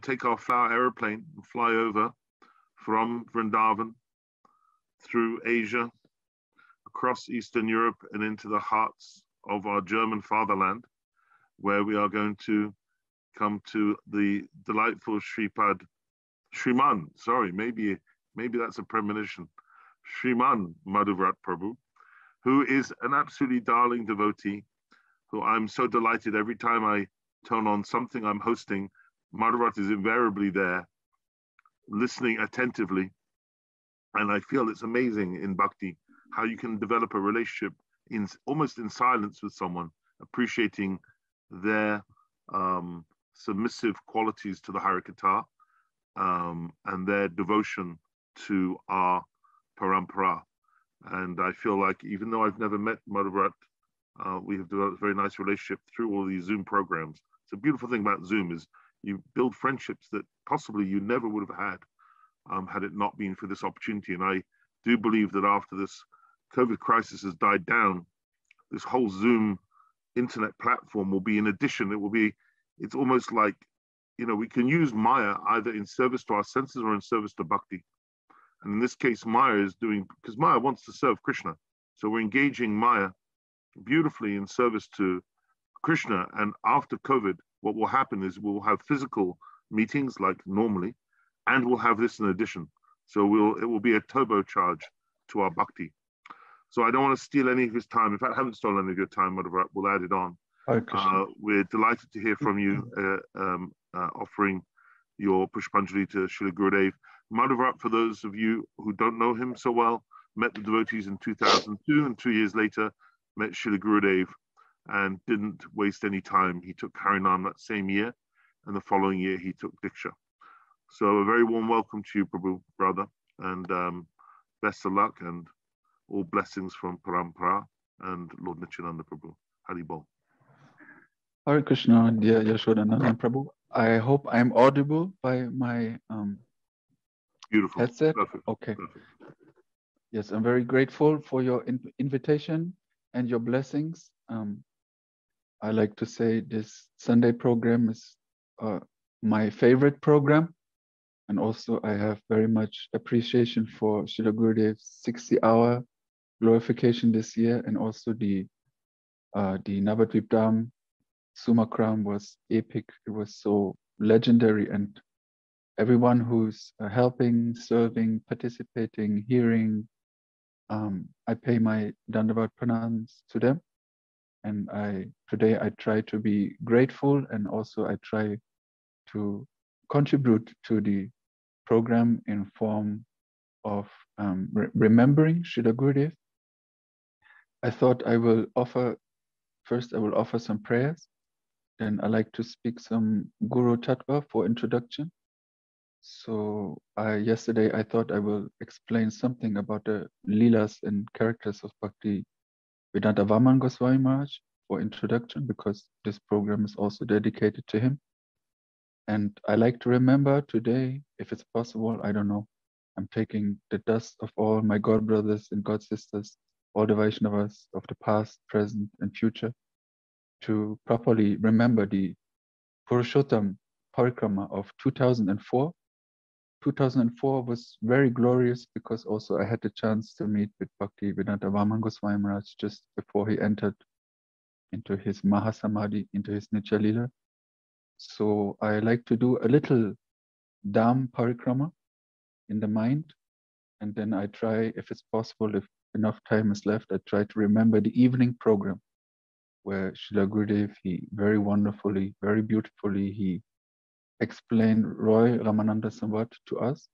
take our flower aeroplane and fly over from Vrindavan through Asia, across Eastern Europe and into the hearts of our German fatherland, where we are going to come to the delightful Sriman, sorry, maybe that's a premonition, Sriman Madhuvrata Prabhu, who is an absolutely darling devotee, who I'm so delighted every time I turn on something I'm hosting, Madhuvrata is invariably there, listening attentively. And I feel it's amazing in bhakti how you can develop a relationship almost in silence with someone, appreciating their submissive qualities to the Harikatha and their devotion to our parampara. And I feel like even though I've never met Madhuvrata, we have developed a very nice relationship through all these Zoom programs. It's a beautiful thing about Zoom is you build friendships that possibly you never would have had it not been for this opportunity. And I do believe that after this COVID crisis has died down, this whole Zoom internet platform will be in addition. It's almost like, we can use Maya either in service to our senses or in service to bhakti. And in this case, Maya is because Maya wants to serve Krishna. So we're engaging Maya beautifully in service to Krishna. And after COVID, what will happen is we'll have physical meetings like normally, and we'll have this in addition. So it will be a turbocharge to our bhakti. So I don't want to steal any of his time. In fact, I haven't stolen any of your time, Madhuvrata. We'll add it on. We're delighted to hear from you, offering your Pushpanjali to Srila Gurudeva. Madhuvrata, for those of you who don't know him so well, met the devotees in 2002, and 2 years later met Srila Gurudeva and didn't waste any time. He took Harinam that same year, and the following year he took Diksha. So a very warm welcome to you, Prabhu, brother, and best of luck and all blessings from Parampara and Lord Nityananda Prabhu. Hari Bol. Hare Krishna, dear Yashodananda Prabhu. I hope I'm audible by my beautiful headset. Perfect. Okay. Perfect. Yes, I'm very grateful for your invitation and your blessings. I like to say this Sunday program is my favorite program. And also I have very much appreciation for Srila Gurudev's 60-hour glorification this year, and also the Navadvip Dham Sumakram was epic. It was so legendary, and everyone who's helping, serving, participating, hearing, I pay my Dandavat Pranams to them. And today I try to be grateful, and also I try to contribute to the program in form of remembering Srila Gurudev. I thought I will offer some prayers. Then I like to speak some Guru Tattva for introduction. So yesterday I thought I will explain something about the Leelas and characters of Bhakti Vedanta Vaman Goswami Maharaj for introduction, because this program is also dedicated to him. And I like to remember today, if it's possible, I don't know, I'm taking the dust of all my God brothers and God sisters, all the Vaishnavas of the past, present, and future, to properly remember the Purushottam Parikrama of 2004. 2004 was very glorious because also I had the chance to meet with Bhakti Vedanta Vaman Goswami Maharaj just before he entered into his Mahasamadhi, into his Nitya Lila. So I like to do a little Dham Parikrama in the mind, and then I try, if it's possible, if enough time is left, I try to remember the evening program where Srila Gurudev, he very wonderfully, very beautifully, he explained Roy Ramananda Samvat to us.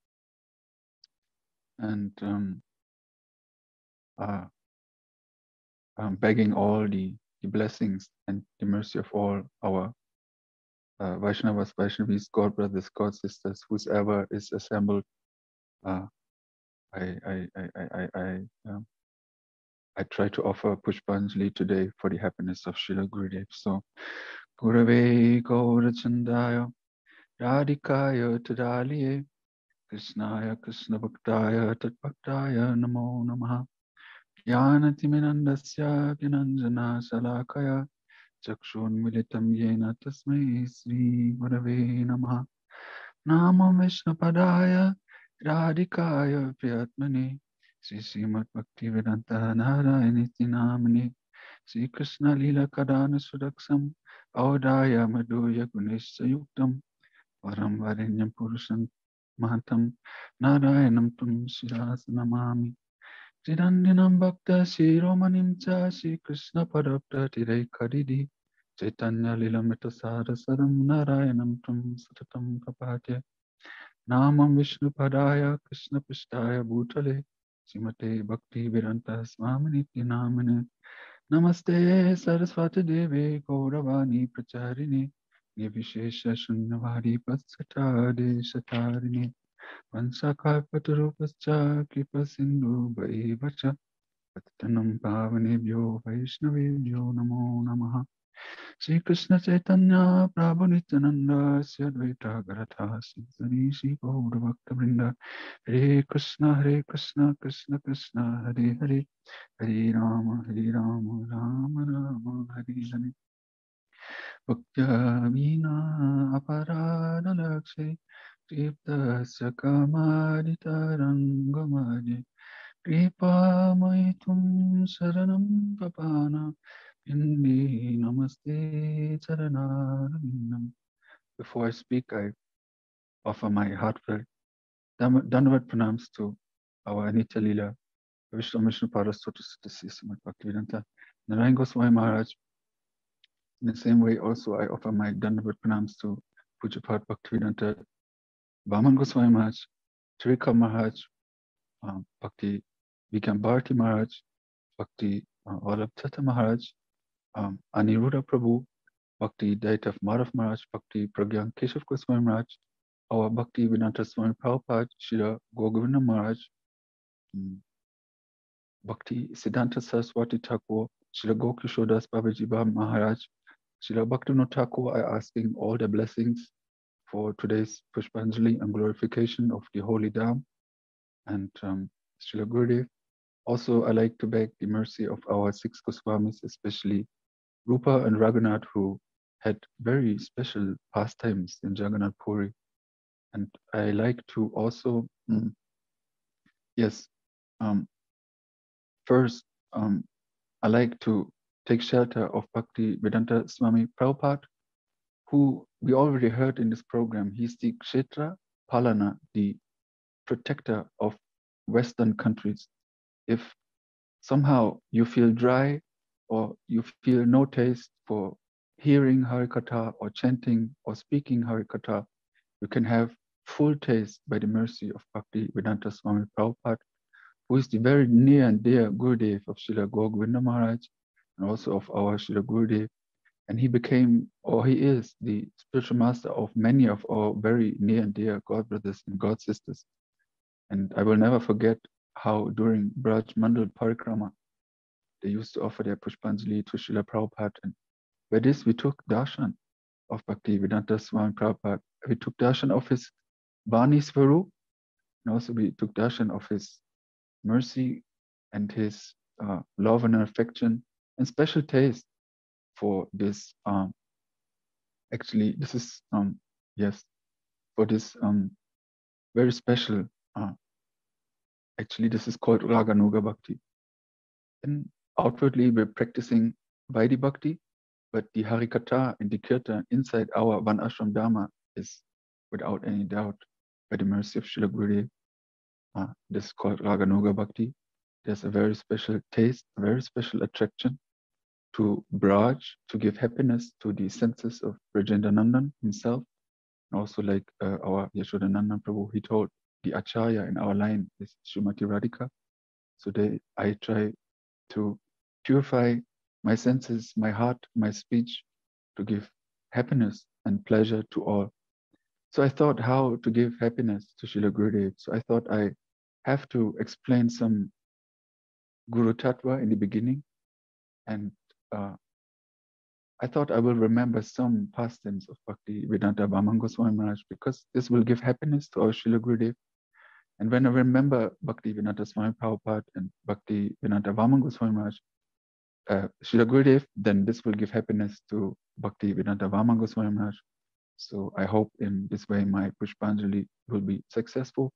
And begging all the blessings and the mercy of all our Vaishnavas, Vaishnavis, God brothers, God sisters, whoever is assembled. I try to offer Pushpanjali today for the happiness of Srila Gurudev. So, Gurave Gaurachandaya, Radhikaya Tadaliye, Krishnaya Krishna Bhaktaya Tatbhaktaya Namo Namaha, Jnanatiminandasya Gyananjana Salakaya, Chakshun Militam Yena Tasmai Sri Gurave Namaha. Namam Vishnu Padaya Radhikaya Priyatmani Sri Srimad Bhaktivedanta Narayana Namani Sri Krishna Lila Kadana Sudaksam Audaya Madhuya Gunesha Yuktam Varam Varenyam Purusham Mahatam Narayanam Tum Shirasanamami Chidandinam Bhakta Shiromanim Cha Shri Krishna Padapta Tirei Kadidi Chaitanya Lilamita Sarasaram Narayanam Tum Satatam Papatya Namam Vishnu Padaya Krishna Pishtaya Bhutale Srimate Bhakti Vedanta Swamini Namane Namaste Saraswati Devi Gauravani Pracharini Nivishesha Shunyavadi Patsatade Shatarini Vansakalpatarupascha Kripa Sindhu Vaivacha Patitanam Pavanebhyo Vaishnavebhyo Namo Namaha Shri Krishna Chaitanya Prabhu Nityananda Sri Advaita Garatha Sri Shri Gaura Bhakta Vrinda Hare Krishna Krishna Krishna Hare Hare Hare Rama Rama Rama Hare Hare Bhaktya Vina Aparada Lakshe Kriptasya Kamadita Rangamade Kripa Maitum Saranam Papana Indi Namaste Charanarvindam. Before I speak, I offer my heartfelt Dandavat pranams to our Nitya Leela Vishnu Parasutta Srimad Bhaktivedanta Narayana Gosvami Maharaj. In the same way, also I offer my Dandavat pranams to Pujapat Bhaktivedanta Vaman Goswami Maharaj, Trika Maharaj, Bhakti Vikam Bharati Maharaj, Bhakti Vallabh Maharaj, Aniruddha Prabhu, Bhakti Daitav Madhav Maharaj, Bhakti Pragyan Keshav Goswami Maharaj, our Bhakti Vedanta Swami Prabhupada, Srila Govinda Maharaj, Bhakti Siddhanta Saraswati Thakur, Srila Gokishodas Babaji Baba Maharaj, Srila Bhaktivinoda Thakur are asking all the blessings for today's Pushpanjali and glorification of the Holy Dham and Srila Gurudev. Also, I like to beg the mercy of our 6 Goswamis, especially Rupa and Raghunath, who had very special pastimes in Jagannath Puri. And I like to also, first, I like to take shelter of Bhakti Vedanta Swami Prabhupada, who we already heard in this program. He's the Kshetra Palana, the protector of Western countries. If somehow you feel dry or you feel no taste for hearing Harikatha or chanting or speaking Harikatha, you can have full taste by the mercy of Bhakti Vedanta Swami Prabhupada, who is the very near and dear Gurudev of Srila Govinda Maharaj and also of our Srila Gurudev. And he became, or he is, the spiritual master of many of our very near and dear God brothers and God sisters. And I will never forget how during Braj Mandal Parikrama, they used to offer their Pushpanjali to Srila Prabhupada. And by this, we took darshan of Bhakti Vedanta Swami Prabhupada. We took darshan of his Bani Svarup, and also we took darshan of his mercy and his love and affection and special taste for this. Actually, this is, for this very special, actually, this is called Raganuga Bhakti. And outwardly, we're practicing Vaidhi Bhakti, but the Harikatha and the Kirtan inside our Van Ashram Dharma is without any doubt by the mercy of Srila Gurudev. This is called Raganuga Bhakti. There's a very special taste, a very special attraction to Braj, to give happiness to the senses of Brajendranandan himself. And also like our Yashodanandan Prabhu, he told the Acharya in our line is Srimati Radhika. So I try to purify my senses, my heart, my speech, to give happiness and pleasure to all. So I thought how to give happiness to Srila Gurudev. So I thought I have to explain some Guru Tattva in the beginning. And I thought I will remember some pastimes of Bhakti Vedanta Vaman Goswami Maharaj, because this will give happiness to our Srila Gurudev. And when I remember Bhakti Vedanta Swami Prabhupada and Bhakti Vedanta Vaman Goswami Maharaj, Srila Gurudev, then this will give happiness to Bhakti Vedanta Vaman Goswami Maharaj. So I hope in this way my Pushpanjali will be successful.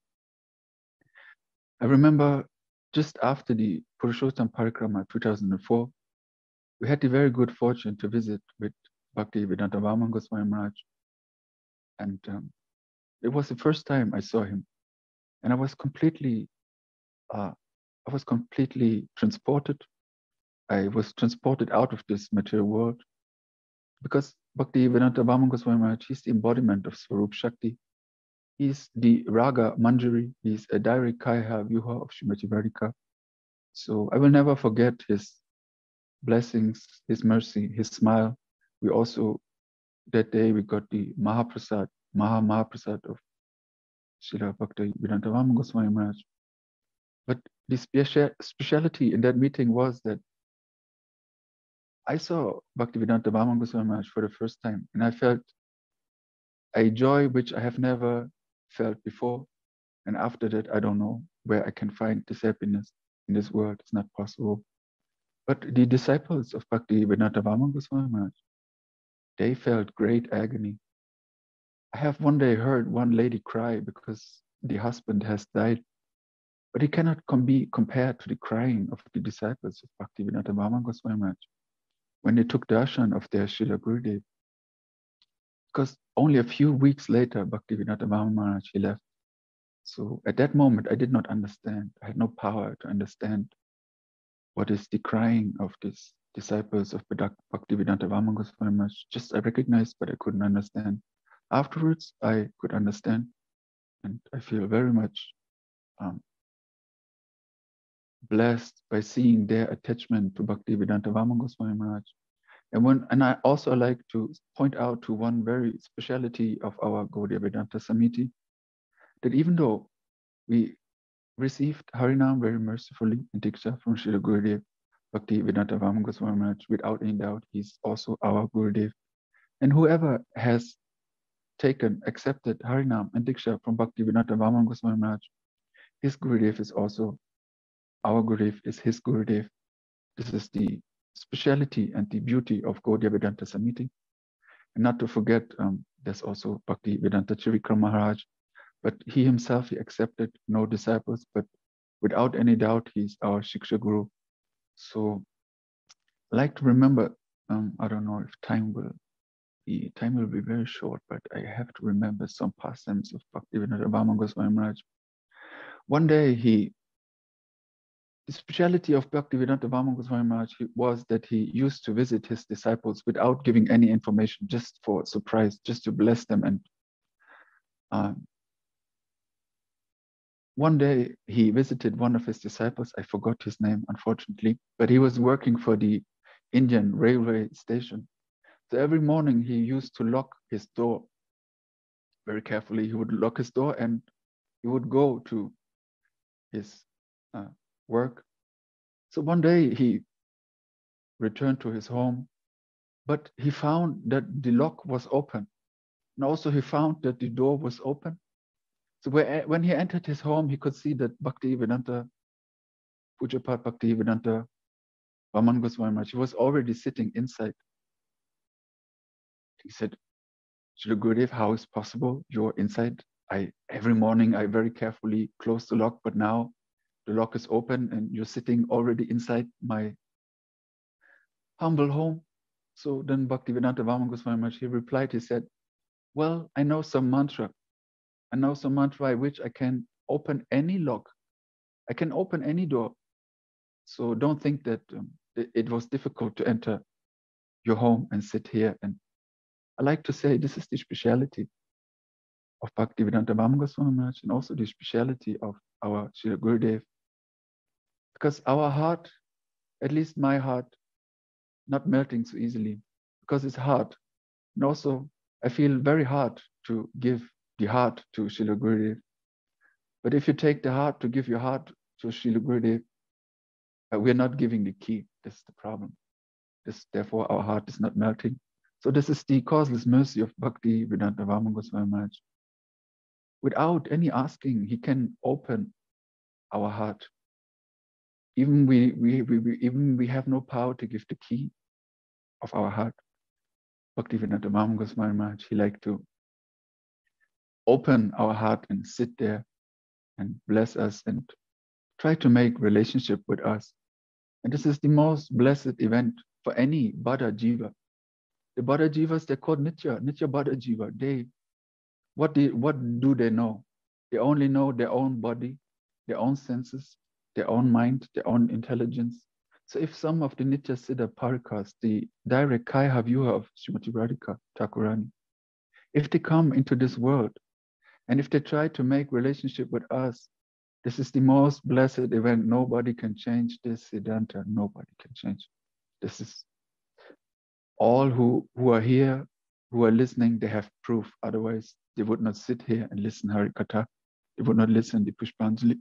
I remember just after the Purushottam Parikrama 2004, we had the very good fortune to visit with Bhaktivedanta Vaman Goswami Maharaj. And it was the first time I saw him. And I was completely transported. I was transported out of this material world because Bhaktivedanta Vaman Goswami Maharaj, he's the embodiment of Swarup Shakti. He's the Raga Manjari. He's a direct Kaya Vyuha of Srimati Radhika. So I will never forget his blessings, his mercy, his smile. We also, that day, we got the Mahaprasad, Mahaprasad of Srila Bhaktivedanta Vaman Goswami Maharaj. But the speciality in that meeting was that I saw Bhaktivedanta Vaman Goswami Maharaj for the first time, and I felt a joy which I have never felt before. And after that, I don't know where I can find this happiness in this world. It's not possible. But the disciples of Bhaktivedanta Vaman Goswami Maharaj, they felt great agony. I have one day heard one lady cry because the husband has died, but it cannot be compared to the crying of the disciples of Bhaktivedanta Vaman Goswami Maharaj when they took darshan of their Srila Gurudeva. Because only a few weeks later, Bhaktivedanta Vaman Maharaj, he left. So at that moment, I did not understand. I had no power to understand what is the crying of these disciples of Bhaktivedanta Vaman Goswami Maharaj. Just I recognized, but I couldn't understand. Afterwards, I could understand, and I feel very much blessed by seeing their attachment to Bhaktivedanta Vaman Goswami Maharaj. And I also like to point out to one very speciality of our Gaudiya Vedanta Samiti, that even though we received Harinam very mercifully in Diksha from Srila Gurudeva, Bhaktivedanta Vaman Goswami Maharaj, without any doubt, he's also our Gurudev. And whoever has accepted Harinam and Diksha from Bhaktivedanta Vaman Goswami Maharaj, his Gurudev is also our Gurudev, is his Gurudev. This is the speciality and the beauty of Gaudiya Vedanta Samiti. And not to forget, there's also Bhaktivedanta Chirikram Maharaj, but he himself, he accepted no disciples, but without any doubt, he's our Shiksha Guru. So I like to remember, I don't know if time will be very short, but I have to remember some pastimes of Bhaktivedanta Vaman Goswami Maharaj. One day the speciality of Bhaktivedanta Vaman Goswami Maharaj was that he used to visit his disciples without giving any information, just for surprise, just to bless them. And one day he visited one of his disciples. I forgot his name, unfortunately, but he was working for the Indian railway station. So every morning he used to lock his door very carefully. He would lock his door and he would go to his work. So one day he returned to his home, but he found that the lock was open. And also he found that the door was open. So when he entered his home, he could see that Bhaktivedanta, Pujapat Bhaktivedanta Vaman Goswami Maharaj, he was already sitting inside. He said, Srila Gurudev, how is possible? You're inside. Every morning I very carefully close the lock, but now the lock is open and you're sitting already inside my humble home. So then Bhaktivedanta Vaman Goswami Maharaj, he replied, he said, well, I know some mantra. I know some mantra by which I can open any lock. I can open any door. So don't think that it was difficult to enter your home and sit here. And I like to say this is the speciality of Bhaktivedanta Vaman Goswami Maharaj and also the speciality of our Srila Gurudev. Because our heart, at least my heart, not melting so easily because it's hard. And also I feel very hard to give the heart to Srila Gurudev. But if you take the heart to give your heart to Srila Gurudev, we're not giving the key. This is the problem. Therefore, our heart is not melting. So this is the causeless mercy of Bhaktivedanta Vaman Goswami Maharaj. Without any asking, he can open our heart. Even we have no power to give the key of our heart. Bhaktivedanta Vaman Goswami Maharaj, he liked to open our heart and sit there and bless us and try to make relationship with us. And this is the most blessed event for any Bada Jiva. The Bada Jivas, they're called Nitya Bada Jiva. What do they know? They only know their own body, their own senses, their own mind, their own intelligence. So if some of the Nitya Siddha Parikas, the direct Kaya Vyuha of Srimati Radhika Thakurani, if they come into this world and if they try to make relationship with us, this is the most blessed event. Nobody can change this Siddhanta. Nobody can change. This is all who are here, who are listening, they have proof. Otherwise, they would not sit here and listen Harikatha. They would not listen the Pushpanjali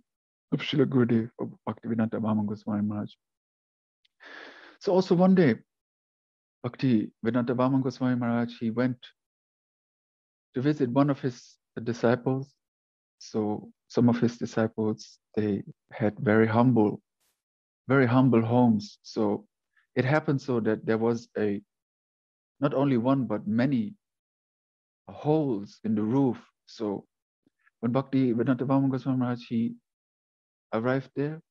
of Srila Gurudeva of Bhaktivedanta Bhama Goswami Maharaj. So also one day, Bhaktivedanta Bhama Goswami Maharaj, he went to visit one of his disciples. So some of his disciples, they had very humble homes. So it happened so that there was not only one, but many holes in the roof. So when Bhaktivedanta Bhama Goswami Maharaj, he arrived there,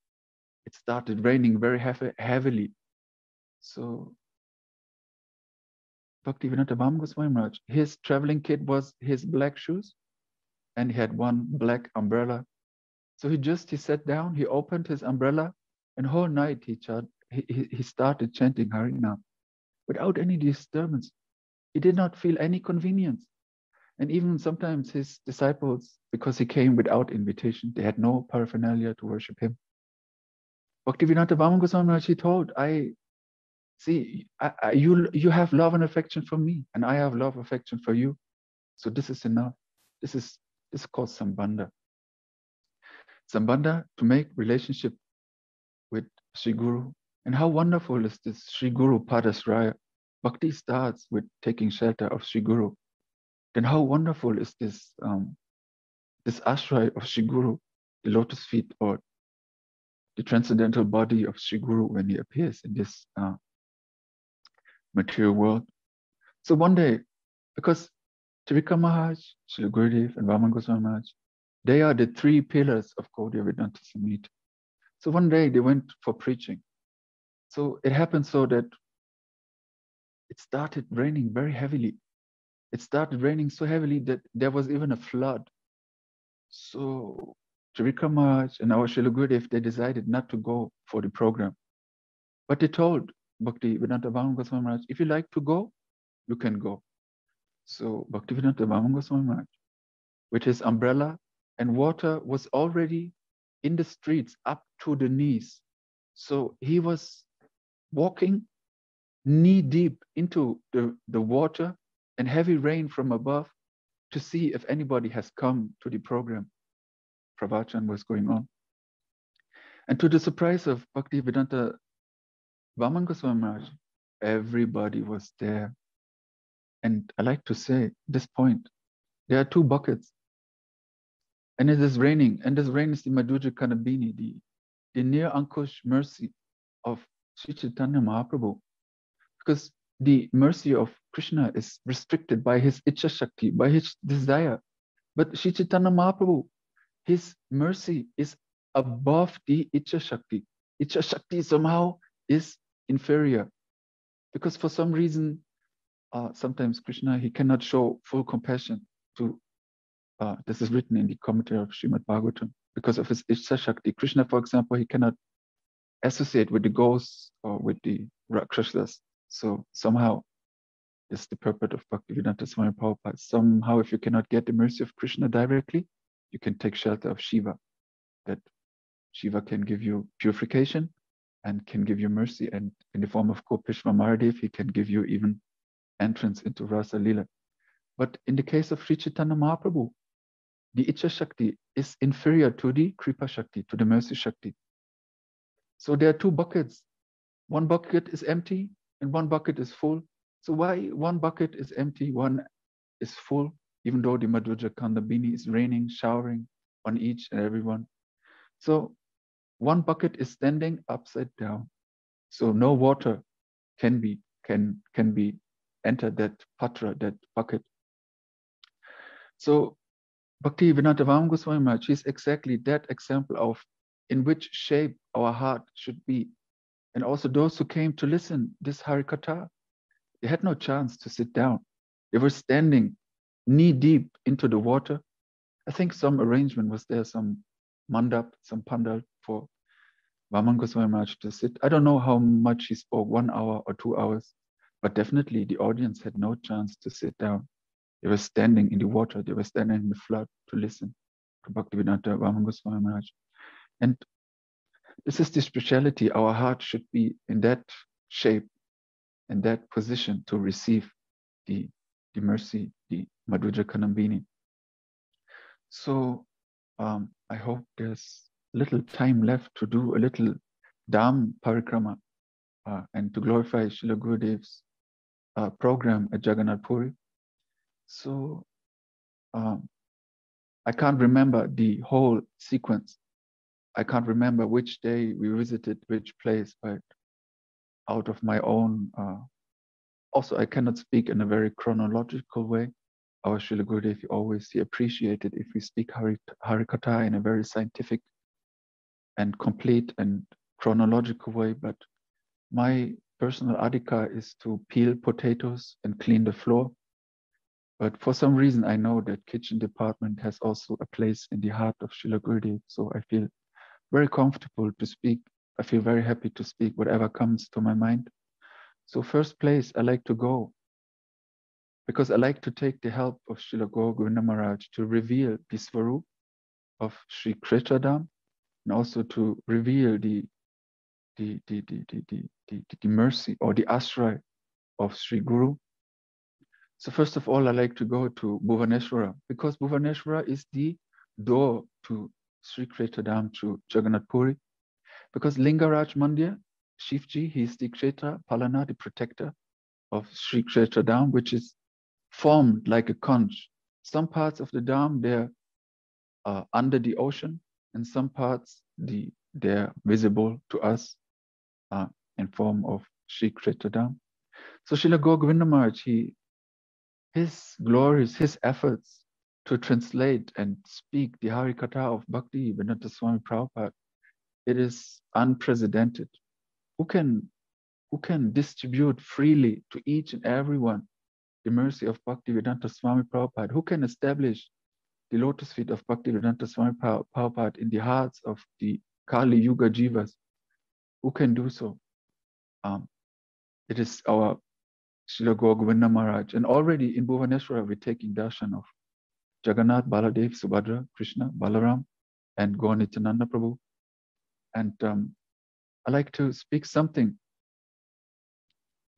it started raining very heavily. So Bhaktivedanta Bhama Goswami Maharaj, his traveling kit was his black shoes, and he had one black umbrella. So he sat down, he opened his umbrella, and whole night he started chanting Harinam without any disturbance. He did not feel any convenience. And even sometimes his disciples, because he came without invitation, they had no paraphernalia to worship him. Bhaktivedanta Bhama Goswami Maharaj, he told, you have love and affection for me, and I have love, affection for you. So this is enough. This is called Sambandha. Sambandha, to make relationship with Sri Guru. And how wonderful is this Sri Guru Padasraya? Bhakti starts with taking shelter of Sri Guru. Then how wonderful is this ashraya of Sri Guru, the lotus feet or the transcendental body of Sri Guru when he appears in this material world. So one day, because Tirika Maharaj, Srila Gurudeva, and Vaman Goswami Maharaj, they are the three pillars of Gaudiya Vedanta Samhita. So one day they went for preaching. So it happened so that it started raining very heavily. It started raining so heavily that there was even a flood. So Tirika Maharaj and our Srila Gurudeva, they decided not to go for the program. But they told Bhaktivedanta Bhama Goswami Maharaj, if you like to go, you can go. So Bhaktivedanta Bhama Goswami Maharaj, with his umbrella, and water was already in the streets up to the knees. So he was walking knee deep into the water and heavy rain from above to see if anybody has come to the program. Pravachan was going on. And to the surprise of Bhaktivedanta Bhama Goswami Maharaj, everybody was there. And I like to say this point, there are two buckets. And it is raining, and this rain is the Madhuvrata Kanabini, the near Ankush mercy of Sri Chaitanya Mahaprabhu. Because the mercy of Krishna is restricted by his Ichcha Shakti, by his desire. But Sri Chaitanya Mahaprabhu, his mercy is above the Ichcha Shakti. Ichcha Shakti somehow is inferior. Because for some reason, sometimes Krishna, he cannot show full compassion to, this is written in the commentary of Srimad Bhagavatam, because of his Ichcha Shakti. Krishna, for example, he cannot associate with the ghosts or with the Rakshasas. So somehow, this is the purport of Bhaktivedanta Swami Prabhupada. Somehow, if you cannot get the mercy of Krishna directly, you can take shelter of Shiva. That Shiva can give you purification and can give you mercy. And in the form of Gopishva Maharadev, he can give you even entrance into Rasa Lila. But in the case of Sri Chaitanya Mahaprabhu, the Ichcha Shakti is inferior to the Kripa Shakti, to the mercy Shakti. So there are two buckets. One bucket is empty and one bucket is full. So why one bucket is empty, one is full, even though the Madhuvrata Kanabini is raining, showering on each and everyone? So one bucket is standing upside down. So no water can be enter that patra, that bucket. So Bhaktivedanta Goswami Maharaj is exactly that example of in which shape our heart should be. And also those who came to listen this Harikatha, they had no chance to sit down. They were standing knee deep into the water. I think some arrangement was there, some mandap, some pandal for Vaman Goswami Maharaj to sit. I don't know how much he spoke, 1 hour or 2 hours, but definitely the audience had no chance to sit down. They were standing in the water, they were standing in the flood to listen to Bhaktivedanta Vaman Goswami Maharaj. And this is the speciality. Our heart should be in that shape, in that position to receive the mercy, the Madhurya Kanambini. So I hope there's little time left to do a little Dham Parikrama and to glorify Srila Gurudev's program at Jagannath Puri. So I can't remember the whole sequence. I can't remember which day we visited which place, but out of my own, also I cannot speak in a very chronological way. Our Srila Gurudev always appreciated if we speak Harikatha in a very scientific and complete and chronological way, but my personal adhika is to peel potatoes and clean the floor. But for some reason, I know that kitchen department has also a place in the heart of Srila Gurudev, so I feel very comfortable to speak. I feel very happy to speak whatever comes to my mind. So first place I like to go, because I like to take the help of Srila Govinda Maharaj to reveal the Svarup of Sri Kretadam, and also to reveal the mercy or the ashray of Sri Guru. So first of all, I like to go to Bhuvaneshwara, because Bhuvaneshwara is the door to Sri Kretadam, to Jagannath Puri. Because Lingaraj Mandir, Shivji, he is the Kshetra Palana, the protector of Sri Kretadam, which is formed like a conch. Some parts of the dam, they're under the ocean, and some parts, they're visible to us in form of Sri Kretadam. So Srila Govinda Maharaj, his glories, his efforts to translate and speak the Harikatha of Bhaktivedanta Swami Prabhupada, it is unprecedented. Who can distribute freely to each and everyone the mercy of Bhaktivedanta Swami Prabhupada? Who can establish the lotus feet of Bhaktivedanta Swami Prabhupada in the hearts of the Kali Yuga Jivas? Who can do so? It is our Srila Govinda Maharaj. And already in Bhuvaneshwara, we're taking darshan of Jagannath, Baladev, Subhadra, Krishna, Balaram, and Gaur Nityananda Prabhu. And I like to speak something.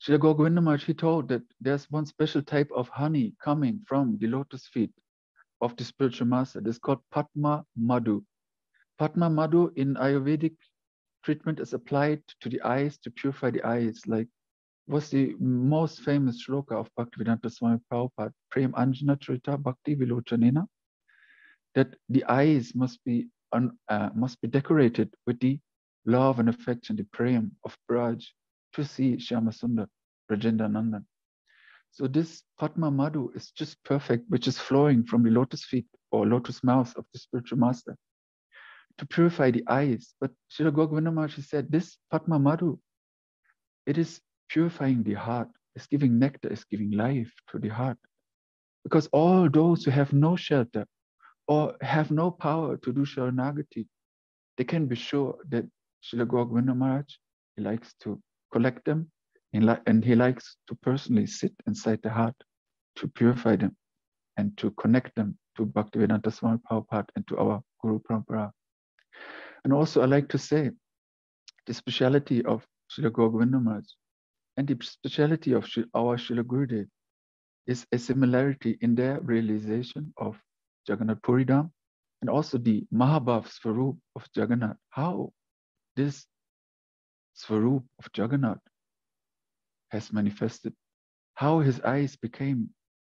Srila Govinda Maharaj, he told that there's one special type of honey coming from the lotus feet of the spiritual master. It's called Padma Madhu. Padma Madhu in Ayurvedic treatment is applied to the eyes to purify the eyes, like was the most famous shloka of Bhaktivedanta Swami Prabhupada, Prem Anjana Charita Bhakti Vilochanena, that the eyes must be decorated with the love and affection, the prem of Braj, to see Shyamasundar, Rajendra Nandan. So this Padma Madhu is just perfect, which is flowing from the lotus feet or lotus mouth of the spiritual master to purify the eyes. But Srila Govinda Maharaj said, this Padma Madhu, it is purifying the heart. It's giving nectar, it's giving life to the heart. Because all those who have no shelter or have no power to do Sharanagati, they can be sure that Srila Govinda Maharaj, he likes to collect them and he likes to personally sit inside the heart to purify them and to connect them to Bhaktivedanta Swami Prabhupada and to our Guru Parampara. And also I like to say the speciality of Srila Govinda Maharaj and the speciality of our Srila Gurudev is a similarity in their realization of Jagannath Puri Dham and also the Mahabhav Svarup of Jagannath. How this Svarup of Jagannath has manifested, how his eyes became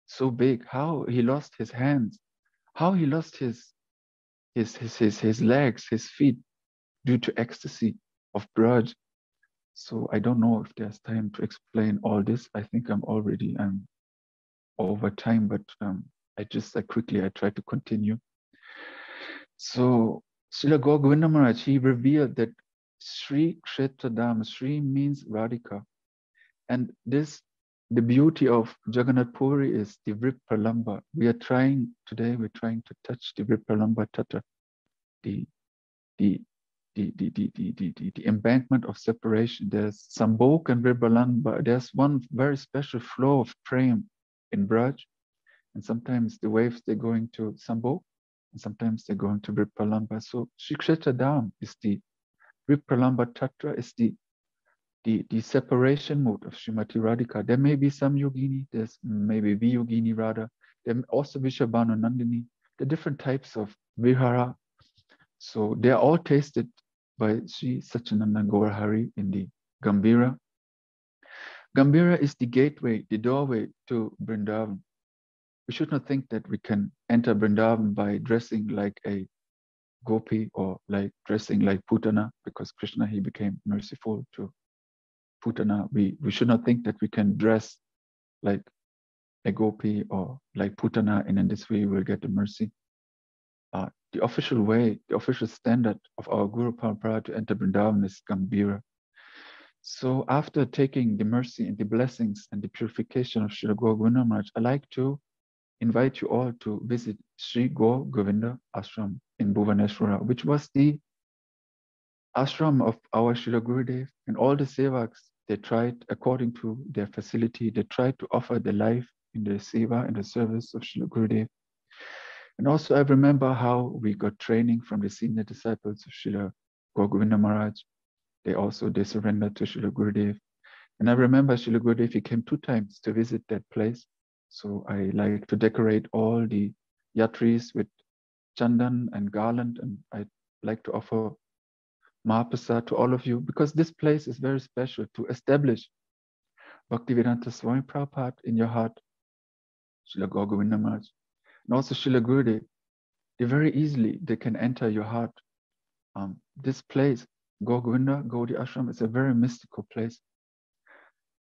so big, how he lost his hands, how he lost his legs, his feet due to ecstasy of Braj. So I don't know if there's time to explain all this. I think I'm over time, but I try to continue. So Srila Gaur Govinda Maharaj, he revealed that Sri Kshetra Dham, Sri means Radhika. And the beauty of Jagannath Puri is the Vripralamba. We're trying to touch the Vripralamba Tatra, the embankment of separation. There's Sambhog and Vripralamba. There's one very special flow of prem in Braj. And sometimes the waves, they're going to Sambhog, and sometimes they're going to Vripralamba. So Sri Kshetra Dham is the Vripralamba Tatra, is the separation mode of Srimati Radhika. There may be some yogini, there's maybe Viyogini Radha, there also Vishabhanu Nandini, the different types of vihara. So they are all tasted by Sri Satchidananda Gaur Hari in the Gambhira. Gambhira is the gateway, the doorway to Vrindavan. We should not think that we can enter Vrindavan by dressing like a gopi or like dressing like Putana, because Krishna, he became merciful to Putana. We should not think that we can dress like a gopi or like Putana, and in this way we will get the mercy. The official way, the official standard of our Guru Parampara to enter Vrindavan is Gambhira. So after taking the mercy and the blessings and the purification of Srila Gaur Govinda Maharaj, I like to invite you all to visit Sri Gaur Govinda Ashram in Bhuvaneshwara, which was the ashram of our Srila Gurudev, and all the sevaks, they tried, according to their facility, they tried to offer their life in the seva, in the service of Srila Gurudev. And also I remember how we got training from the senior disciples of Srila Gaur Govinda Maharaj. They surrendered to Srila Gurudev. And I remember Srila Gurudev, he came 2 times to visit that place. So I like to decorate all the yatris with chandan and garland, and I like to offer Mahaprasad to all of you, because this place is very special to establish Bhaktivedanta Swami Prabhupada in your heart, Srila Gaur Govinda Maharaj, and also Srila Gurudev. They can enter your heart. This place, Gaur Govinda Gaudiya Ashram, is a very mystical place.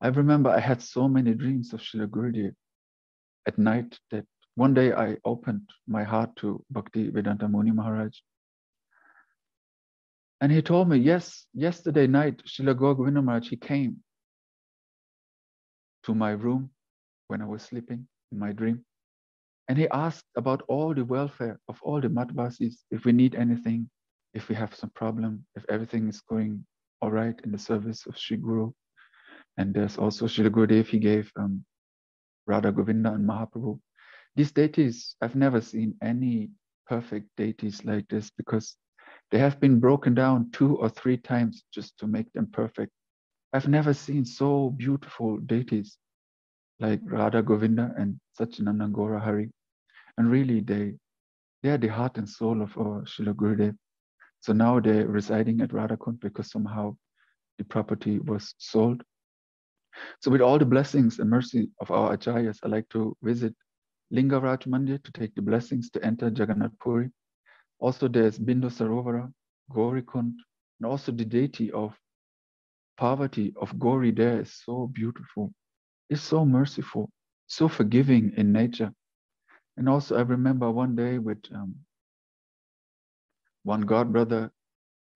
I remember I had so many dreams of Srila Gurudev at night that one day I opened my heart to Bhaktivedanta Muni Maharaj. And he told me, yes, yesterday night, Srila Gaur Govinda Maharaj, he came to my room when I was sleeping in my dream. And he asked about all the welfare of all the Madhvasis, if we need anything, if we have some problem, if everything is going all right in the service of Sri Guru. And there's also Srila Gurudev, he gave Radha Govinda and Mahaprabhu. These deities, I've never seen any perfect deities like this, because they have been broken down 2 or 3 times just to make them perfect. I've never seen so beautiful deities like Radha Govinda and Satchidananda Gaur Hari. And really, they are the heart and soul of our Srila Gurudev. So now they're residing at Radhakund because somehow the property was sold. So with all the blessings and mercy of our Acharyas, I like to visit Lingaraj Mandir to take the blessings to enter Jagannath Puri. Also there's Bindu Sarovara, Gaurikund, and also the deity of Parvati, of Gauri there is so beautiful. It's so merciful, so forgiving in nature. And also I remember one day with one god brother,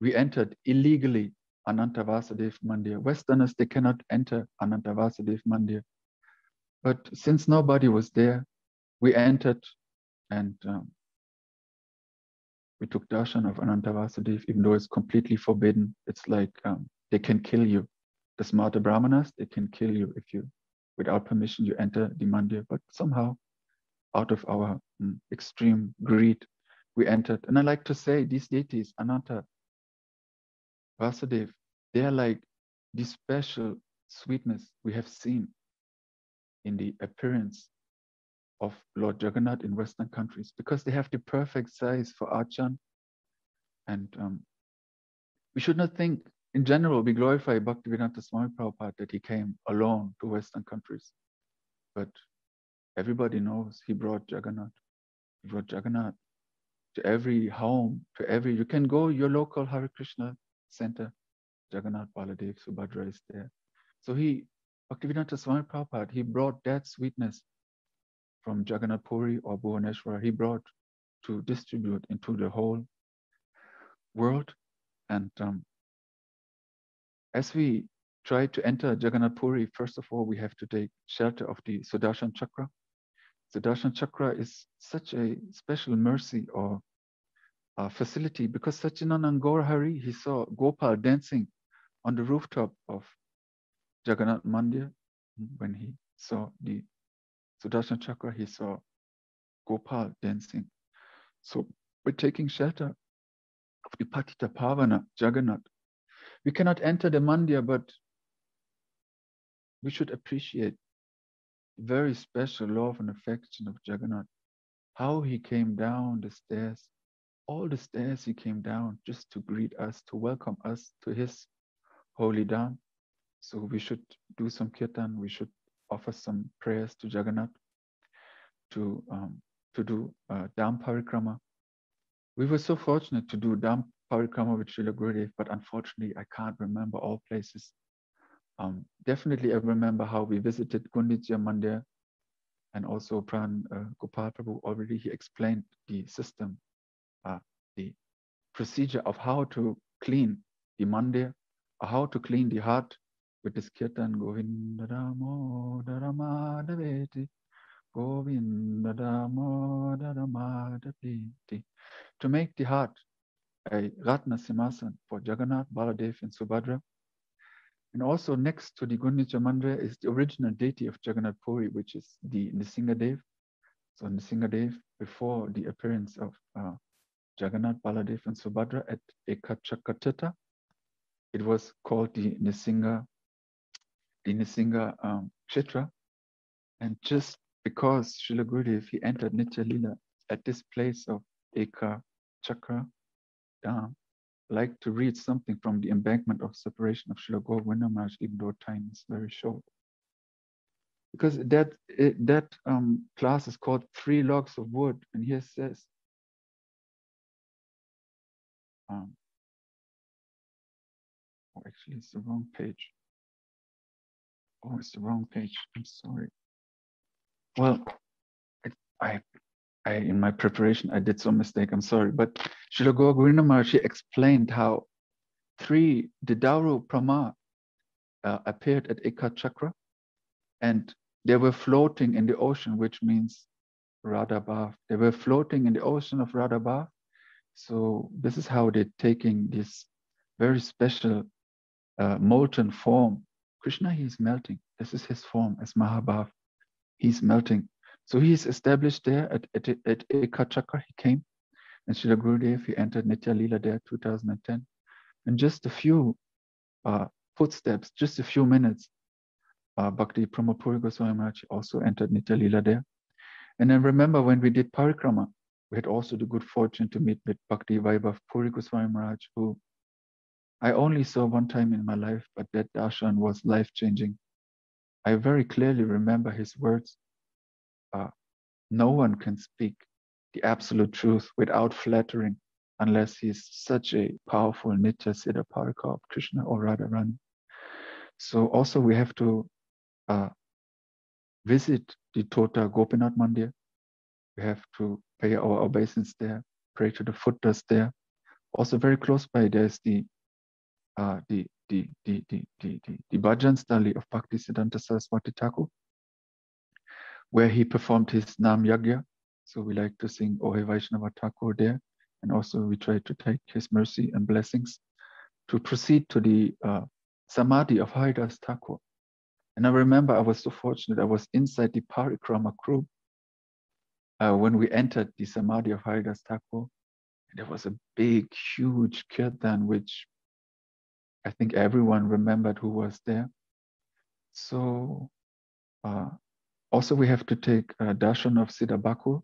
we entered illegally Ananta Vasudev Mandir. Westerners, they cannot enter Ananta Vasudev Mandir. But since nobody was there, we entered and we took darshan of Ananta Vasudev, even though it's completely forbidden. It's like they can kill you. The smarter brahmanas, they can kill you if you, without permission, you enter the mandir. But somehow, out of our extreme greed, we entered. And I like to say, these deities, Ananta Vasudev, they are like the special sweetness we have seen in the appearance of Lord Jagannath in Western countries, because they have the perfect size for Achan. And we should not think, in general, we glorify Bhaktivedanta Swami Prabhupada that he came alone to Western countries. But everybody knows he brought Jagannath. He brought Jagannath to every home, you can go your local Hare Krishna center, Jagannath Baladev Subhadra is there. So Bhaktivedanta Swami Prabhupada, he brought that sweetness from Jagannath Puri or Bhuvaneshwar, he brought to distribute into the whole world. And as we try to enter Jagannath Puri, first of all, we have to take shelter of the Sudarshan Chakra. Sudarshan Chakra is such a special mercy or facility because Satchidananda Gaur Hari, he saw Gopal dancing on the rooftop of Jagannath Mandir. When he saw the Sudarshan Chakra, he saw Gopal dancing. So we're taking shelter of the Patita Pavana, Jagannath. We cannot enter the Mandir, but we should appreciate the very special love and affection of Jagannath. How he came down the stairs, all the stairs he came down just to greet us, to welcome us to his holy Dham. So we should do some kirtan, we should offer some prayers to Jagannath to do Dham Parikrama. We were so fortunate to do Dham Parikrama with Srila Gurudeva, but unfortunately I can't remember all places. Definitely I remember how we visited Gunditya Mandir, and also Pran Gopal Prabhu already he explained the system, the procedure of how to clean the mandir, or how to clean the heart with this kirtan Govinda Damodara Madhaveti, Govinda Damodara Madhaveti, to make the heart a Ratna Simhasan for Jagannath, Baladev and Subhadra. And also next to the Gunditya Mandir is the original deity of Jagannath Puri, which is the Nrsingadev. So Nrsingadev, before the appearance of Jagannath, Baladev and Subhadra at Ekachakatita, it was called the Nrsinga Kshetra. And just because Srila Gurudeva, he entered Nitya Lila at this place of Eka Chakra Dham, like to read something from the embankment of separation of Srila Govinda Maharaj, even though time is very short. Because that class is called 3 Logs of Wood, and here it says, oh, actually it's the wrong page. Oh, it's the wrong page. I'm sorry. Well, I in my preparation I did some mistake. I'm sorry, but Srila Govinda Maharaj explained how the Daru Brahma appeared at Eka Chakra, and they were floating in the ocean, which means Radha Bhav. They were floating in the ocean of Radha Bhav. So this is how they're taking this very special molten form. Krishna, he's melting. This is his form as Mahabhav. He's melting. So he's established there at Eka Chakra. He came, and Srila Gurudev, he entered Nitya Lila there 2010. And just a few footsteps, just a few minutes, Bhakti Pramod Puri Goswami Maharaj also entered Nitya Lila there. And I remember when we did Parikrama, we had also the good fortune to meet with Bhakti Vaibhav Puri Goswami Maharaj, who I only saw one time in my life, but that darshan was life-changing. I very clearly remember his words. No one can speak the absolute truth without flattering, unless he's such a powerful Nitya Siddha Parika of Krishna or Radharani. So also we have to visit the Tota Gopinath Mandir. We have to pay our obeisance there, pray to the Futtas there. Also very close by, there's the Bhajan Stali of Bhaktisiddhanta Saraswati Thakur, where he performed his Nam Yagya. So we like to sing Ohe Vaishnava Thakur there. And also we try to take his mercy and blessings to proceed to the Samadhi of Haridas Thakur. And I remember I was so fortunate, I was inside the Parikrama crew when we entered the Samadhi of Haridas Thakur. There was a big, huge kirtan, which I think everyone remembered who was there. So also we have to take darshan of Siddha Bakul,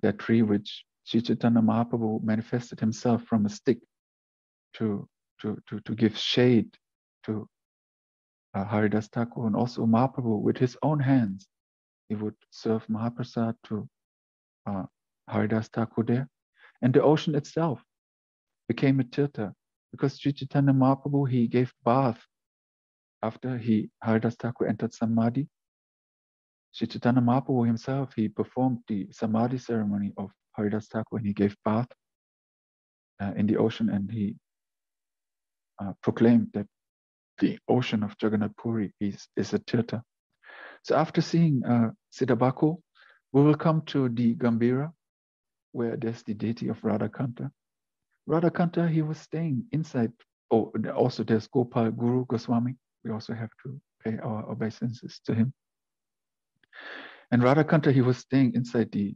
that tree which Sri Chaitanya Mahaprabhu manifested himself from a stick to give shade to Haridas Thakur. And also Mahaprabhu, with his own hands, he would serve Mahaprasad to Haridas Thakur there. And the ocean itself became a tirtha, because Sri Chaitanya Mahaprabhu, he gave bath after Haridas Thakur entered Samadhi. Sri Chaitanya Mahaprabhu himself, he performed the Samadhi ceremony of Haridas Thakur, and he gave bath in the ocean, and he proclaimed that the ocean of Jagannath Puri is a tirtha. So after seeing Siddhabhaku, we will come to the Gambira, where there's the deity of Radhakanta. Radhakanta, he was staying inside. Oh, also there's Gopal Guru Goswami. We also have to pay our obeisances to him. And Radhakanta, he was staying inside the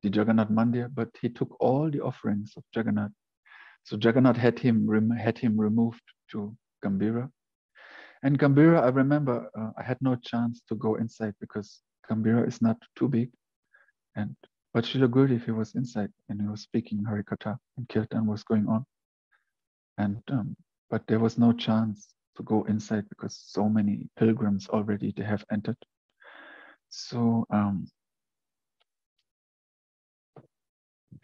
Jagannath Mandir, but he took all the offerings of Jagannath. So Jagannath had him removed to Gambira. And Gambira, I remember I had no chance to go inside because Gambira is not too big. But Srila Gurudev, he was inside and he was speaking Harikatha, and Kirtan was going on. But there was no chance to go inside because so many pilgrims already they have entered. So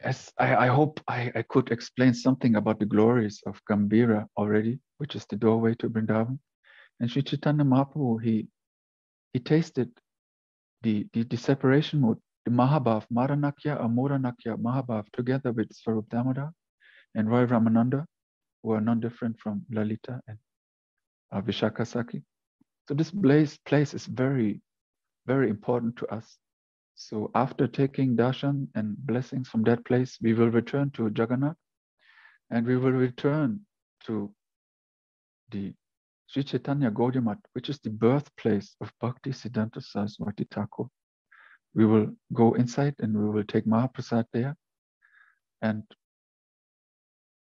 as I hope I could explain something about the glories of Gambira already, which is the doorway to Vrindavan. And Sri Chaitanya Mahaprabhu, he tasted the separation mode, the Mahabhav, Maranakya or Moranakya Mahabhav, together with Swarup Damodar and Roy Ramananda, who are non different from Lalita and Vishaka Saki. So this place is very, very important to us. So after taking darshan and blessings from that place, we will return to Jagannath, and we will return to the Sri Chaitanya Gaudiya Math, which is the birthplace of Bhakti Siddhanta Saraswati Thakur. We will go inside and we will take Mahaprasad there. And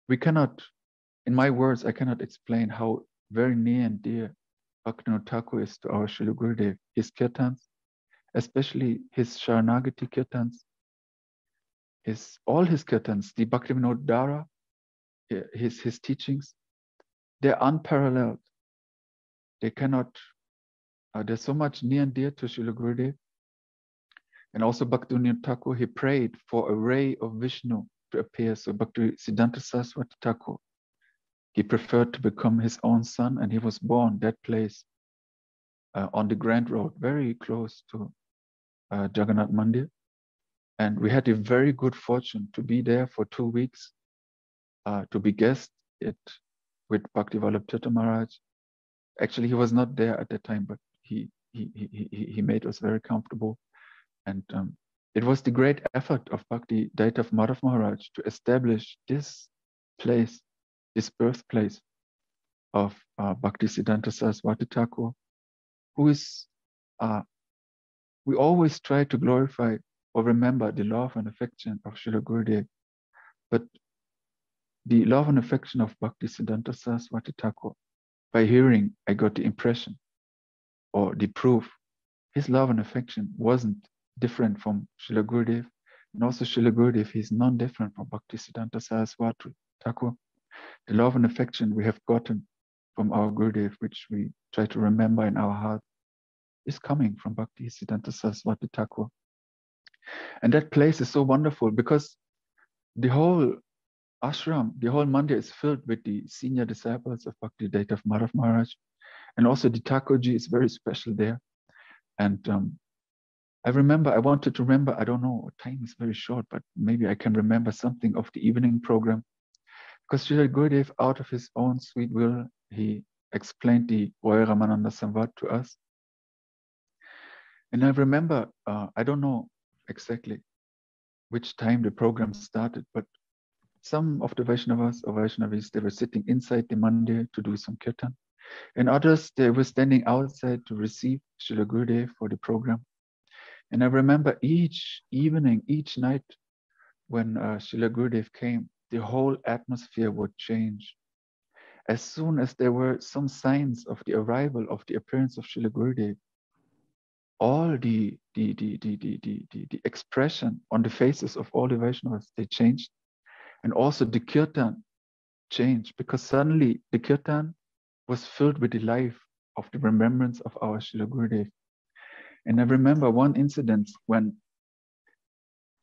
we cannot, in my words, I cannot explain how very near and dear Bhaktivinoda Thakur is to our Srila Gurudev. His kirtans, especially his Sharanagati kirtans, all his kirtans, the Bhaktivinoda Dara, his teachings, they're unparalleled. They cannot, they're so much near and dear to Srila Gurudev. And also Bhaktivinoda Thakur, he prayed for a ray of Vishnu to appear. So Bhakti Siddhanta Saraswati Thakur, he preferred to become his own son, and he was born that place on the Grand Road, very close to Jagannath Mandir. And we had a very good fortune to be there for 2 weeks, to be guest with Bhakti Vallabh Tirtha Maharaj. Actually, he was not there at that time, but he made us very comfortable. And it was the great effort of Bhakti Daitav Madhav Maharaj to establish this place, this birthplace of Bhakti Siddhanta Saraswati Thakur, who is, we always try to glorify or remember the love and affection of Srila Gurudev, but the love and affection of Bhakti Siddhanta Saraswati Thakur, by hearing, I got the impression or the proof. His love and affection wasn't different from Srila Gurudev, and also Srila Gurudev, he's non-different from Bhakti Siddhanta Saraswati Thakur. The love and affection we have gotten from our Gurudev, which we try to remember in our heart, is coming from Bhakti Siddhanta Saraswati Thakur. And that place is so wonderful because the whole ashram, the whole mandir is filled with the senior disciples of Bhakti Daitav Madhav Maharaj. And also the Thakurji is very special there. And I wanted to remember, I don't know, time is very short, but maybe I can remember something of the evening program. Because Srila Gurudev, out of his own sweet will, he explained the Roy Ramananda Samvad to us. And I remember, I don't know exactly which time the program started, but some of the Vaishnavas or Vaishnavis, they were sitting inside the mandir to do some kirtan. And others, they were standing outside to receive Srila Gurudev for the program. And I remember each evening, each night, when Srila Gurudev came, the whole atmosphere would change. As soon as there were some signs of the arrival of the appearance of Srila Gurudev, all the expression on the faces of all the Vaishnavas, they changed. And also the kirtan changed, because suddenly the kirtan was filled with the life of the remembrance of our Srila Gurudev. And I remember one incident when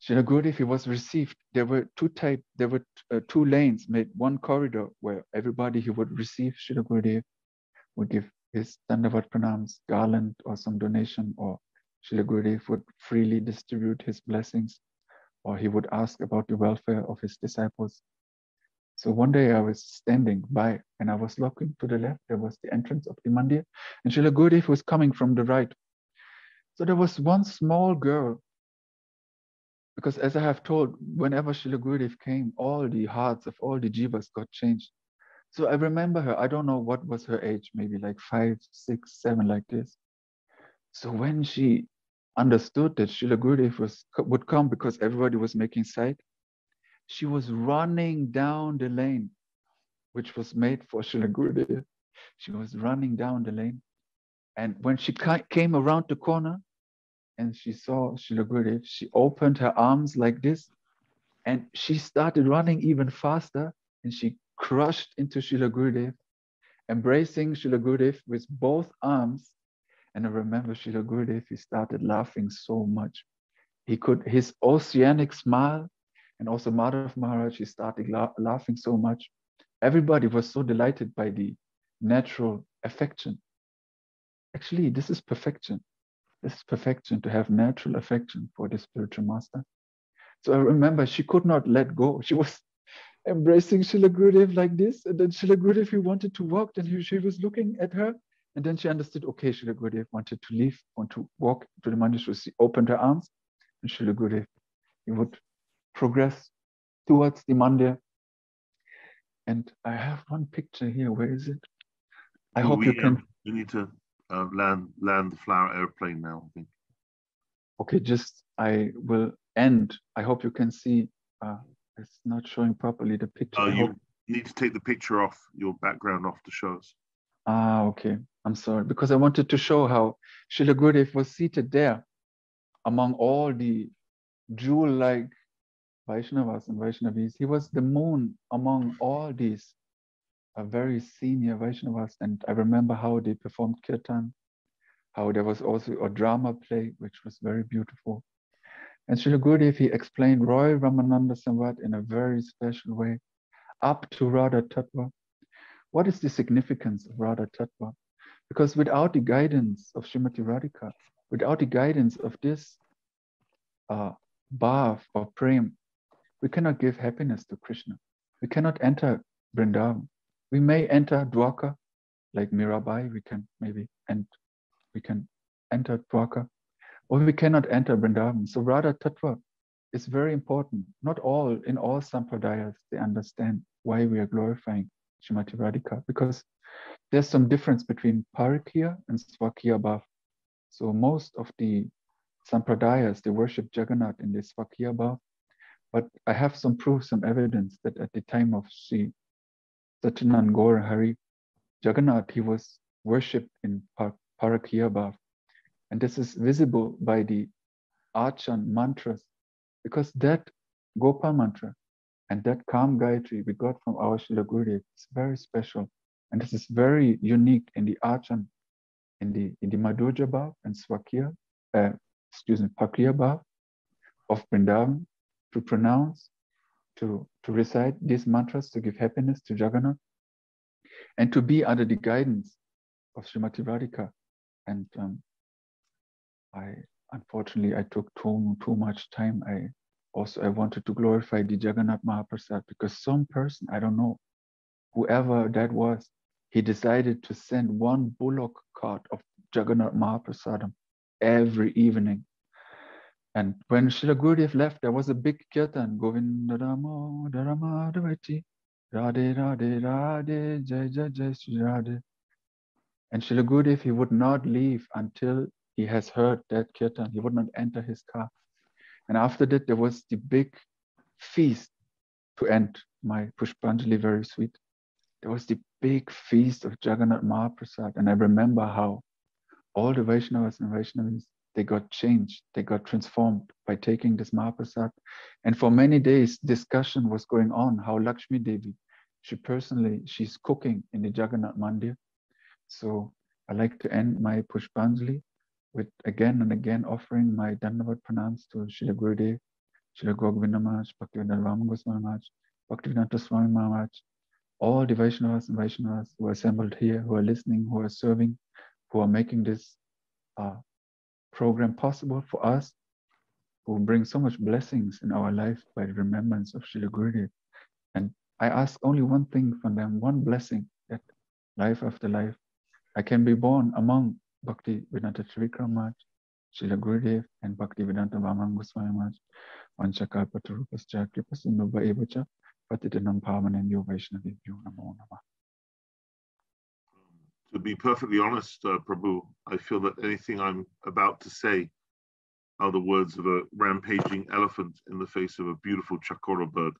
Srila Gurudev, he was received. There were two lanes made, one corridor where everybody who would receive Srila Gurudev would give his Dandavat Pranams, garland or some donation or Srila Gurudev would freely distribute his blessings, or he would ask about the welfare of his disciples. So one day I was standing by and I was looking to the left. There was the entrance of the mandir, and Srila Gurudev was coming from the right. So there was one small girl, because as I have told, whenever Srila Gurudev came, all the hearts of all the jivas got changed. So I remember her. I don't know what was her age, maybe like 5, 6, 7, like this. So when she understood that Srila Gurudev would come because everybody was making sight, she was running down the lane, which was made for Srila Gurudev. She was running down the lane. And when she came around the corner and she saw Srila Gurudev, she opened her arms like this and she started running even faster and she crushed into Srila Gurudev, embracing Srila Gurudev with both arms. And I remember Srila Gurudev, he started laughing so much. His oceanic smile, and also Madhav Maharaj, he started laughing so much. Everybody was so delighted by the natural affection. Actually, this is perfection. This is perfection, to have natural affection for the spiritual master. So I remember she could not let go. She was embracing Srila Gurudev like this. And then Srila Gurudev, he wanted to walk. Then she was looking at her. And then she understood, okay, Srila Gurudev wanted to leave, want to walk to the mandir. So she opened her arms. And Srila Gurudev, he would progress towards the mandir. And I have one picture here. Where is it? I hope you can. We need to land the flower airplane now, I think. Okay, I will end. I hope you can see. It's not showing properly the picture. You need to take the picture off, your background off to show us. Okay. I'm sorry, because I wanted to show how Srila Gurudev was seated there among all the jewel-like Vaishnavas and Vaishnavis. He was the moon among all these very senior Vaishnavas. And I remember how they performed kirtan, how there was also a drama play, which was very beautiful. And Srila Gurudev, he explained Roy Ramananda Samvat in a very special way, up to Radha Tattva. What is the significance of Radha Tattva? Because without the guidance of Srimati Radhika, without the guidance of this bhav or prem, we cannot give happiness to Krishna. We cannot enter Vrindavan. We may enter Dwarka, like Mirabai, we can enter Dwarka, or we cannot enter Vrindavan. So Radha Tattva is very important. Not in all sampradayas, they understand why we are glorifying Srimati Radhika, because there's some difference between Parakya and Swakya Bhav. So most of the sampradayas, they worship Jagannath in the Swakya Bhav. But I have some proof, some evidence that at the time of Sri Satyanand Gaur Hari, Jagannath, he was worshipped in Parakya Bhav. And this is visible by the Achan mantras, because that Gopa mantra and that Kam Gayatri we got from our Srila Gurudev is very special. And this is very unique in the Achan, in the Madhurya Bhav and Swakya, Pakriya Bhav of Vrindavan, to pronounce, to recite these mantras to give happiness to Jagannath, and to be under the guidance of Srimati Radhika. And unfortunately I took too much time. I wanted to glorify the Jagannath Mahaprasad, because some person, I don't know, whoever that was, he decided to send one bullock cart of Jagannath Mahaprasadam every evening. And when Srila Gurudev left, there was a big kirtan, Govinda Rama Dharma Dhavati, Radhe Radhe Radhe, Jai Jai Jai Shri Radhe. And Srila Gurudev, he would not leave until he has heard that kirtan. He would not enter his car. And after that, there was the big feast to end my Pushpanjali, very sweet. There was the big feast of Jagannath Mahaprasad. And I remember how all the Vaishnavas and Vaishnavis, they got changed, they got transformed by taking this Mahaprasad. And for many days, discussion was going on how Lakshmi Devi, she's cooking in the Jagannath Mandir. So I like to end my Pushpanjali with again and again offering my Dandavat Pranams to Srila Gurudev, Srila Govinda Maharaj, Bhaktivedanta Rama Goswami Maharaj, Bhaktivedanta Swami Maharaj, all the Vaishnavas and Vaishnavas who are assembled here, who are listening, who are serving, who are making this program possible for us, who bring so much blessings in our life by the remembrance of Srila Gurudev. And I ask only one thing from them, one blessing, that life after life, I can be born among Bhaktivedanta Trivikram Maharaj, Srila Gurudev, and Bhaktivedanta Vaman Goswami Maharaj, Vanchakalpatarupascha Kripasinubha Evacha, Patitanam Pavanenyo Vaishnavibhyo Namo Namah. To be perfectly honest, Prabhu, I feel that anything I'm about to say are the words of a rampaging elephant in the face of a beautiful chakora bird.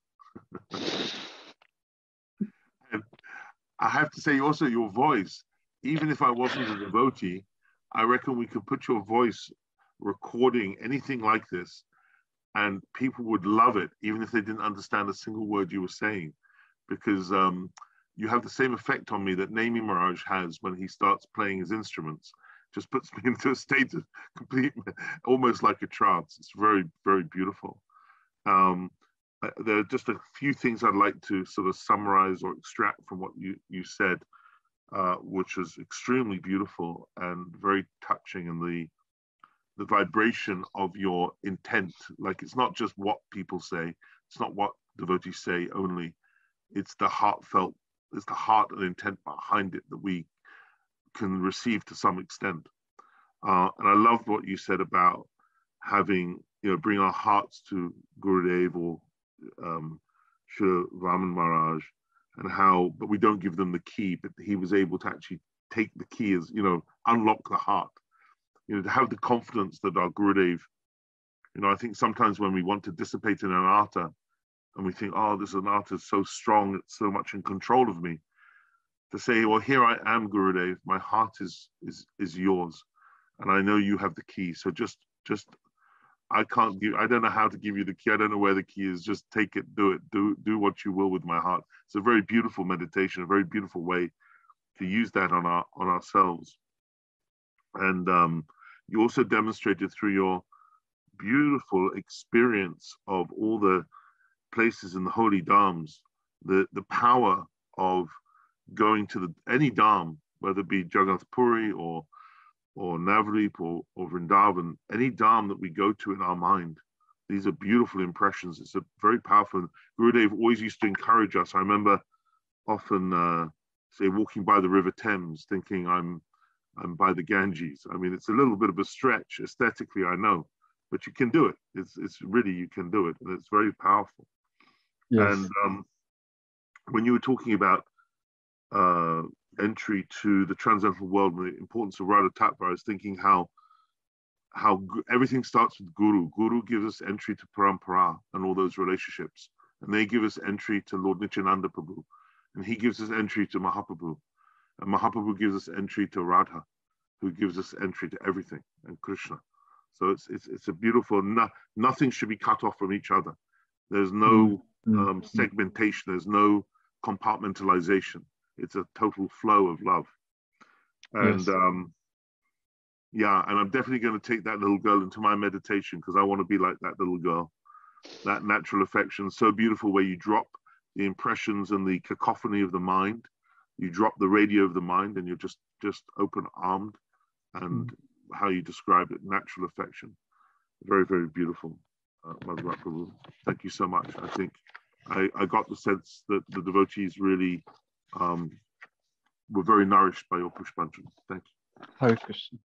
And I have to say also your voice, even if I wasn't a devotee, I reckon we could put your voice recording anything like this and people would love it, even if they didn't understand a single word you were saying, because you have the same effect on me that Nami Maharaj has when he starts playing his instruments. Just puts me into a state of complete, almost like a trance. It's very, very beautiful. There are just a few things I'd like to sort of summarize or extract from what you said, which was extremely beautiful and very touching, and the vibration of your intent. Like, it's not just what people say, it's not what devotees say only, it's the heartfelt, it's the heart and intent behind it that we can receive to some extent. And I loved what you said about having, bring our hearts to Gurudev or Srila Vaman Maharaj, and how, but we don't give them the key, but he was able to actually take the key as, unlock the heart, to have the confidence that our Gurudev, I think sometimes when we want to dissipate in an artha and we think, oh, this anartha is so strong, it's so much in control of me, to say, well, here I am, Gurudev, my heart is yours, and I know you have the key. So just I don't know how to give you the key. I don't know where the key is. Just take it, do it, do what you will with my heart. It's a very beautiful meditation, a very beautiful way to use that on ourselves. And you also demonstrated through your beautiful experience of all the places in the holy dhams, the power of going to any dham, whether it be Jagannath Puri or Navadvip or Vrindavan, any dham that we go to in our mind, these are beautiful impressions. It's a very powerful. Gurudev always used to encourage us. I remember often, say, walking by the River Thames, thinking I'm by the Ganges. I mean, it's a little bit of a stretch aesthetically, I know, but you can do it. It's really, you can do it, and it's very powerful. Yes. And when you were talking about entry to the transcendental world and the importance of Radha Tattva, I was thinking how everything starts with Guru. Guru gives us entry to Parampara and all those relationships, and they give us entry to Lord Nityananda Prabhu, and he gives us entry to Mahaprabhu, and Mahaprabhu gives us entry to Radha, who gives us entry to everything, and Krishna. So it's a beautiful. Nothing should be cut off from each other. There's no segmentation. There's no compartmentalization. It's a total flow of love. And yes. And I'm definitely going to take that little girl into my meditation, because I want to be like that little girl. That natural affection, so beautiful, where you drop the impressions and the cacophony of the mind. You drop the radio of the mind, and you're just open-armed, and how you described it, natural affection. Very, very beautiful, Madhuvrata Prabhu. Thank you so much. I think I got the sense that the devotees really were very nourished by your Pushpanjali. Thank you. Hare Krishna.